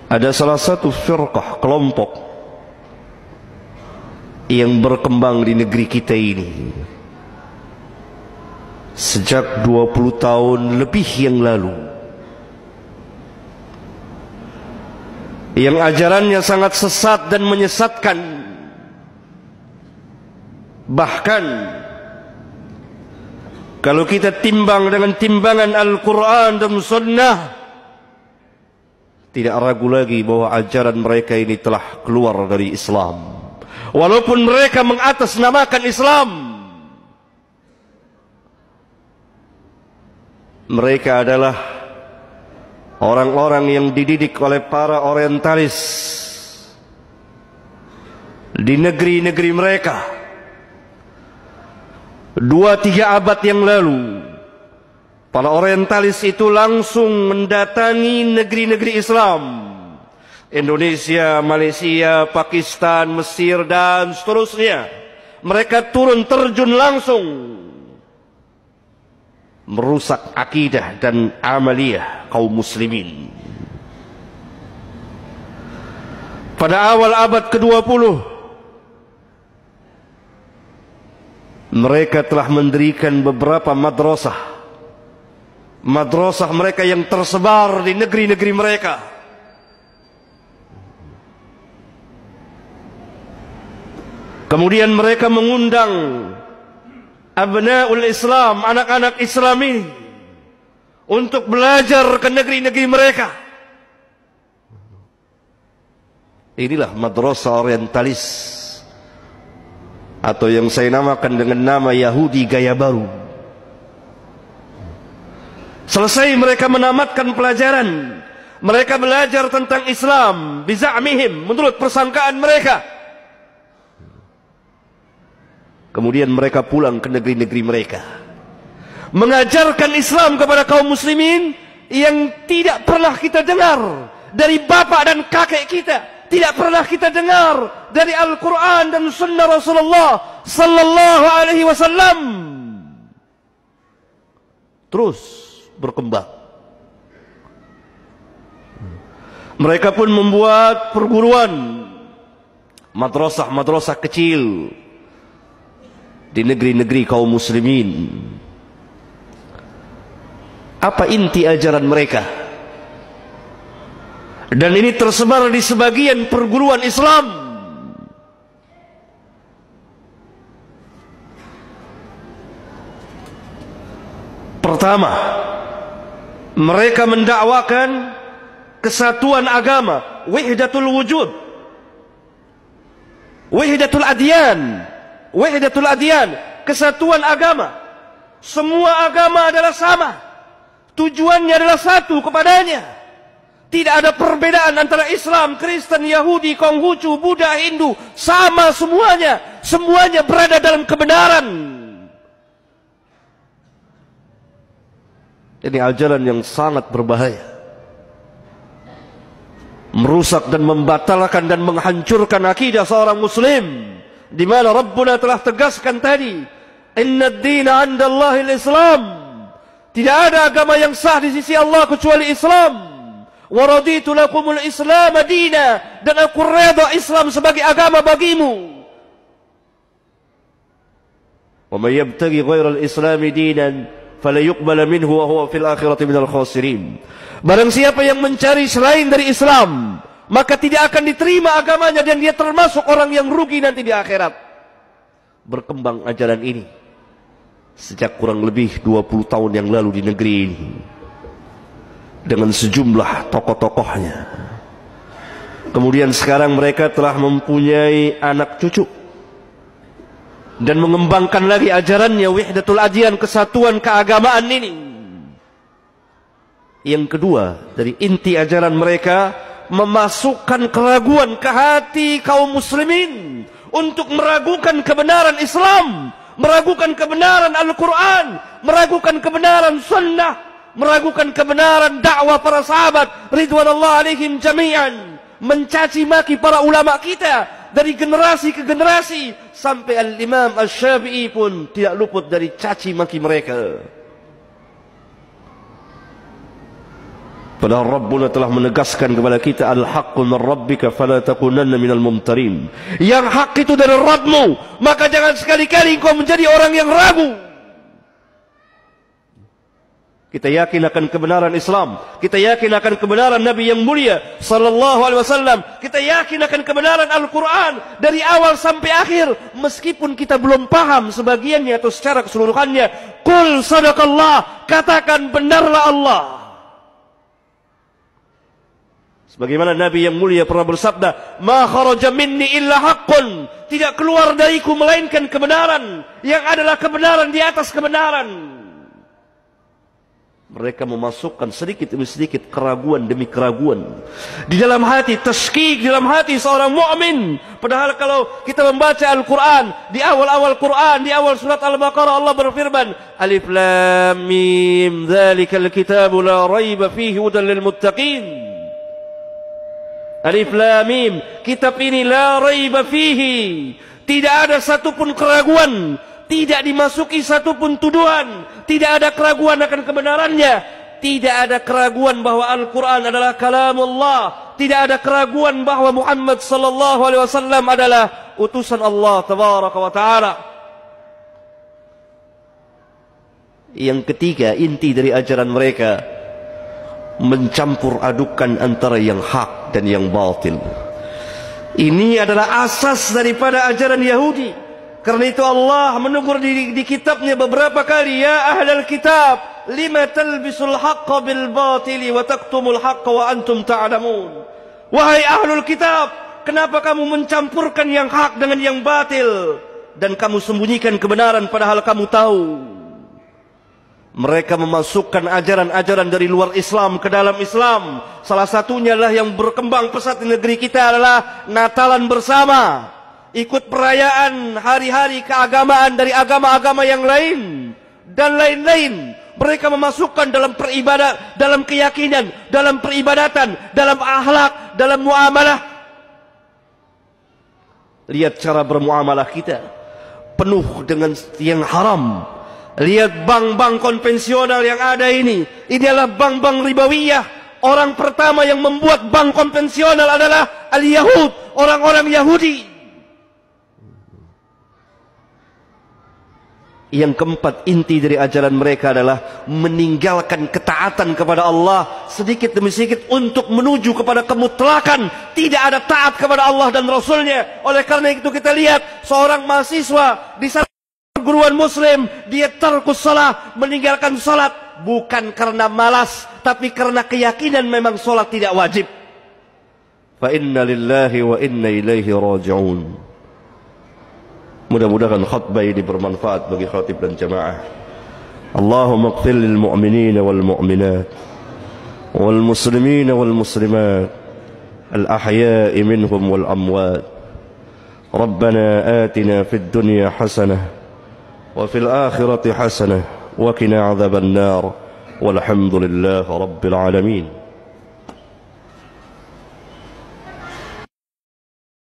Ada salah satu firqah, kelompok yang berkembang di negeri kita ini sejak 20 tahun lebih yang lalu, yang ajarannya sangat sesat dan menyesatkan. Bahkan kalau kita timbang dengan timbangan Al-Quran dan Sunnah, tidak ragu lagi bahwa ajaran mereka ini telah keluar dari Islam. Walaupun mereka mengatasnamakan Islam, mereka adalah orang-orang yang dididik oleh para orientalis di negeri-negeri mereka. 2-3 abad yang lalu, para orientalis itu langsung mendatangi negeri-negeri Islam, Indonesia, Malaysia, Pakistan, Mesir, dan seterusnya. Mereka turun terjun langsung merusak akidah dan amaliyah kaum muslimin. Pada awal abad ke-20, mereka telah mendirikan beberapa madrasah mereka yang tersebar di negeri-negeri mereka. Kemudian mereka mengundang abnaul Islam, anak-anak Islam ini, untuk belajar ke negeri-negeri mereka. Inilah madrasah orientalis, atau yang saya namakan dengan nama Yahudi gaya baru. Selesai mereka menamatkan pelajaran, mereka belajar tentang Islam biza'mihim, menurut persangkaan mereka. Kemudian mereka pulang ke negeri-negeri mereka, mengajarkan Islam kepada kaum muslimin yang tidak pernah kita dengar dari bapak dan kakek kita, tidak pernah kita dengar dari Al-Quran dan Sunnah Rasulullah Sallallahu Alaihi Wasallam. Terus berkembang. Mereka pun membuat perguruan, madrasah-madrasah kecil di negeri-negeri kaum muslimin. Apa inti ajaran mereka? Dan ini tersebar di sebagian perguruan Islam. Pertama, mereka mendakwakan kesatuan agama, wahdatul wujud, wahdatul adyan, kesatuan agama. Semua agama adalah sama, tujuannya adalah satu kepadanya. Tidak ada perbedaan antara Islam, Kristen, Yahudi, Konghucu, Buddha, Hindu. Sama semuanya. Semuanya berada dalam kebenaran. Ini ajaran yang sangat berbahaya, merusak dan membatalkan dan menghancurkan akidah seorang muslim, di mana Rabbuna telah tegaskan tadi, inna ad-dina 'inda Allahil Islam. Tidak ada agama yang sah di sisi Allah kecuali Islam. Wa raditu lakumul Islam dina, dan aku redha Islam sebagai agama bagimu. Wa may yabtaghi ghairal Islam dinan fala yuqbal minhu wa huwa fil akhirati minal khasirin. Barang siapa yang mencari selain dari Islam, maka tidak akan diterima agamanya dan dia termasuk orang yang rugi nanti di akhirat. Berkembang ajaran ini sejak kurang lebih 20 tahun yang lalu di negeri ini, dengan sejumlah tokoh-tokohnya. Kemudian sekarang mereka telah mempunyai anak cucu dan mengembangkan lagi ajarannya, wahdatul adyan, kesatuan keagamaan ini. Yang kedua dari inti ajaran mereka, memasukkan keraguan ke hati kaum muslimin untuk meragukan kebenaran Islam, meragukan kebenaran Al-Quran, meragukan kebenaran Sunnah, meragukan kebenaran dakwah para sahabat ridwanullah alaihim jami'an, mencaci maki para ulama kita dari generasi ke generasi, sampai Al-Imam Asy-Syafi'i pun tidak luput dari caci maki mereka. Padahal Rabbuna telah menegaskan kepada kita, al-haqqu min rabbika fala takunanna minal mumtarin. Yang hak itu dari Rabbmu, maka jangan sekali-kali engkau menjadi orang yang ragu. Kita yakin akan kebenaran Islam, kita yakin akan kebenaran Nabi yang mulia sallallahu alaihi wasallam, kita yakin akan kebenaran Al-Qur'an dari awal sampai akhir, meskipun kita belum paham sebagiannya atau secara keseluruhannya. Qul sadaqallah, katakan benarlah Allah. Sebagaimana Nabi yang mulia pernah bersabda, "Ma kharaja minni illa haqqun." Tidak keluar dariku melainkan kebenaran, yang adalah kebenaran di atas kebenaran. Mereka memasukkan sedikit demi sedikit keraguan demi keraguan di dalam hati, taskik di dalam hati seorang mukmin. Padahal kalau kita membaca Al-Quran, di awal-awal Quran, di awal surat Al-Baqarah, Allah berfirman, Alif Lam Mim, dzalikal kitabu la raiba fihi hudan lil muttaqin. Alif Lam Mim, kitab ini la raiba fihi, tidak ada satupun keraguan, tidak dimasuki satupun tuduhan, tidak ada keraguan akan kebenarannya, tidak ada keraguan bahwa Al-Quran adalah kalamullah, tidak ada keraguan bahwa Muhammad sallallahu alaihi wasallam adalah utusan Allah tabaraka wa taala. Yang ketiga, inti dari ajaran mereka mencampur adukan antara yang hak dan yang batil. Ini adalah asas daripada ajaran Yahudi. Karena itu Allah menegur di kitabnya beberapa kali, ya ahlal kitab, lima talbisul haqqa bil batili wa taktumul haqqa wa antum ta'lamun. Wahai ahlul kitab, kenapa kamu mencampurkan yang hak dengan yang batil dan kamu sembunyikan kebenaran padahal kamu tahu? Mereka memasukkan ajaran-ajaran dari luar Islam ke dalam Islam. Salah satunya adalah yang berkembang pesat di negeri kita adalah Natalan bersama, ikut perayaan hari-hari keagamaan dari agama-agama yang lain dan lain-lain. Mereka memasukkan dalam peribadah, dalam keyakinan, dalam peribadatan, dalam akhlak, dalam muamalah. Lihat cara bermuamalah kita, penuh dengan yang haram. Lihat bank-bank konvensional yang ada ini adalah bank-bank ribawiyah. Orang pertama yang membuat bank konvensional adalah al-Yahud, orang-orang Yahudi. Yang keempat, inti dari ajaran mereka adalah meninggalkan ketaatan kepada Allah sedikit demi sedikit untuk menuju kepada kemutlakan. Tidak ada taat kepada Allah dan Rasulnya. Oleh karena itu kita lihat seorang mahasiswa di perguruan muslim, dia tarkus salat, meninggalkan salat bukan karena malas, tapi karena keyakinan memang salat tidak wajib. Fa inna lillahi wa inna ilaihi raji'un. Mudah-mudahan khutbah ini bermanfaat bagi khatib dan jamaah. Allahumma ighfir lil mu'minina wal mu'minat wal muslimina wal muslimat al ahya'i minhum wal amwat. Rabbana atina fid dunya hasanah wa fil akhirati hasanah wa qina adzaban nar. Walhamdulillahi rabbil alamin.